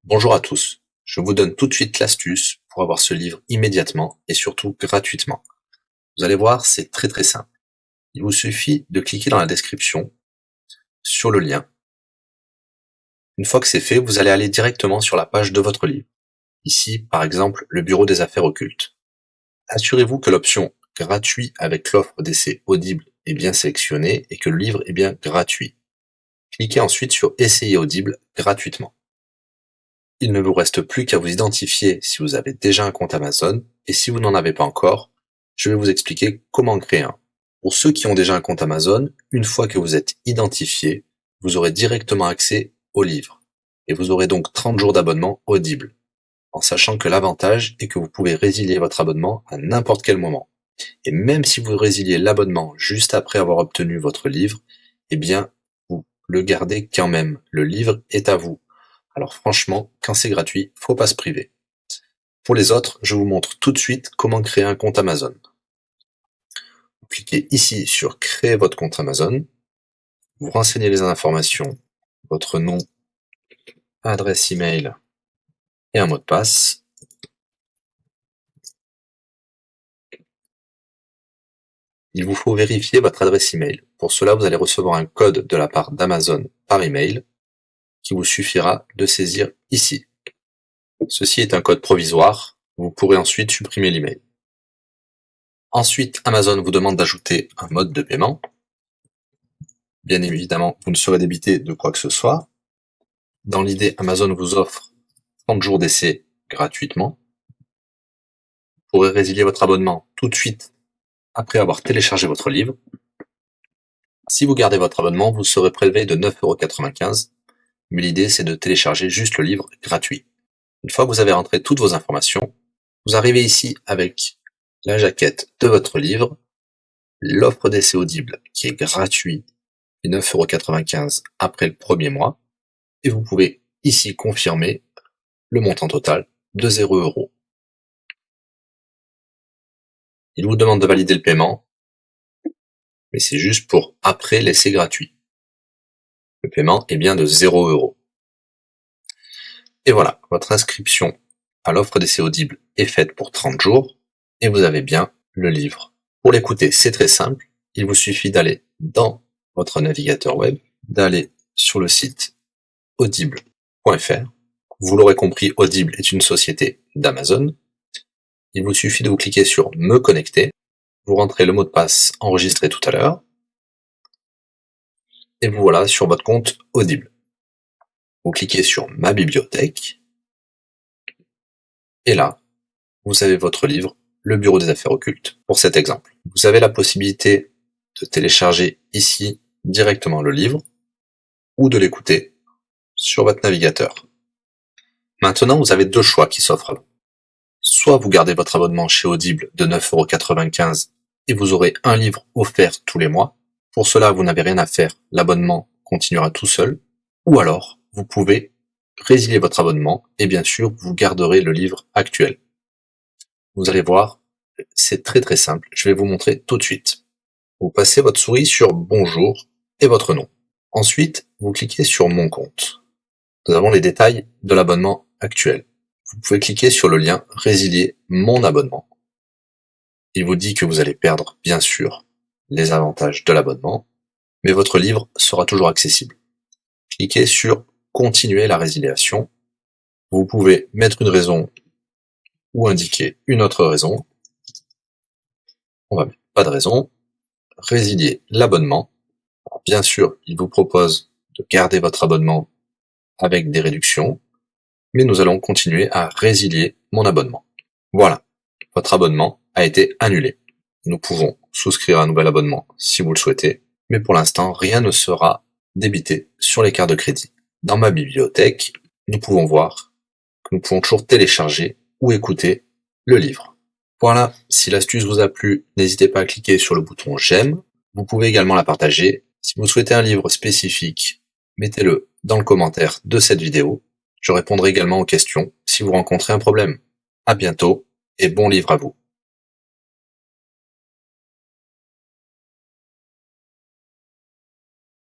Bonjour à tous, je vous donne tout de suite l'astuce pour avoir ce livre immédiatement et surtout gratuitement. Vous allez voir, c'est très simple. Il vous suffit de cliquer dans la description sur le lien. Une fois que c'est fait, vous allez aller directement sur la page de votre livre. Ici, par exemple, le bureau des affaires occultes. Assurez-vous que l'option gratuit avec l'offre d'essai Audible est bien sélectionnée et que le livre est bien gratuit. Cliquez ensuite sur Essayer Audible gratuitement. Il ne vous reste plus qu'à vous identifier si vous avez déjà un compte Amazon, et si vous n'en avez pas encore, je vais vous expliquer comment créer un. Pour ceux qui ont déjà un compte Amazon, une fois que vous êtes identifié, vous aurez directement accès au livre, et vous aurez donc 30 jours d'abonnement Audible, en sachant que l'avantage est que vous pouvez résilier votre abonnement à n'importe quel moment. Et même si vous résiliez l'abonnement juste après avoir obtenu votre livre, eh bien, vous le gardez quand même. Le livre est à vous. Alors franchement, quand c'est gratuit, faut pas se priver. Pour les autres, je vous montre tout de suite comment créer un compte Amazon. Vous cliquez ici sur créer votre compte Amazon. Vous renseignez les informations, votre nom, adresse email et un mot de passe. Il vous faut vérifier votre adresse email. Pour cela, vous allez recevoir un code de la part d'Amazon par email qui vous suffira de saisir ici. Ceci est un code provisoire. Vous pourrez ensuite supprimer l'email. Ensuite, Amazon vous demande d'ajouter un mode de paiement. Bien évidemment, vous ne serez débité de quoi que ce soit. Dans l'idée, Amazon vous offre 30 jours d'essai gratuitement. Vous pourrez résilier votre abonnement tout de suite après avoir téléchargé votre livre. Si vous gardez votre abonnement, vous serez prélevé de 9,95 €, mais l'idée c'est de télécharger juste le livre gratuit. Une fois que vous avez rentré toutes vos informations, vous arrivez ici avec la jaquette de votre livre, l'offre d'essai Audible qui est gratuit et 9,95 € après le premier mois, et vous pouvez ici confirmer le montant total de 0 €. Il vous demande de valider le paiement, mais c'est juste pour après l'essai gratuit. Le paiement est bien de 0 €. Et voilà, votre inscription à l'offre d'essai Audible est faite pour 30 jours, et vous avez bien le livre. Pour l'écouter, c'est très simple, il vous suffit d'aller dans votre navigateur web, d'aller sur le site audible.fr. Vous l'aurez compris, Audible est une société d'Amazon. Il vous suffit de vous cliquer sur Me connecter, vous rentrez le mot de passe enregistré tout à l'heure, et vous voilà sur votre compte Audible. Vous cliquez sur Ma bibliothèque, et là, vous avez votre livre, Le bureau des affaires occultes, pour cet exemple. Vous avez la possibilité de télécharger ici directement le livre, ou de l'écouter sur votre navigateur. Maintenant, vous avez deux choix qui s'offrent à vous. Soit vous gardez votre abonnement chez Audible de 9,95 € et vous aurez un livre offert tous les mois. Pour cela, vous n'avez rien à faire, l'abonnement continuera tout seul. Ou alors, vous pouvez résilier votre abonnement et bien sûr, vous garderez le livre actuel. Vous allez voir, c'est très simple, je vais vous montrer tout de suite. Vous passez votre souris sur Bonjour et votre nom. Ensuite, vous cliquez sur Mon compte. Nous avons les détails de l'abonnement actuel. Vous pouvez cliquer sur le lien Résilier mon abonnement. Il vous dit que vous allez perdre, bien sûr, les avantages de l'abonnement, mais votre livre sera toujours accessible. Cliquez sur Continuer la résiliation. Vous pouvez mettre une raison ou indiquer une autre raison. On va mettre pas de raison. Résilier l'abonnement. Bien sûr, il vous propose de garder votre abonnement avec des réductions, mais nous allons continuer à résilier mon abonnement. Voilà, votre abonnement a été annulé. Nous pouvons souscrire un nouvel abonnement si vous le souhaitez, mais pour l'instant, rien ne sera débité sur les cartes de crédit. Dans ma bibliothèque, nous pouvons voir que nous pouvons toujours télécharger ou écouter le livre. Voilà, si l'astuce vous a plu, n'hésitez pas à cliquer sur le bouton j'aime. Vous pouvez également la partager. Si vous souhaitez un livre spécifique, mettez-le dans le commentaire de cette vidéo. Je répondrai également aux questions si vous rencontrez un problème. À bientôt et bon livre à vous.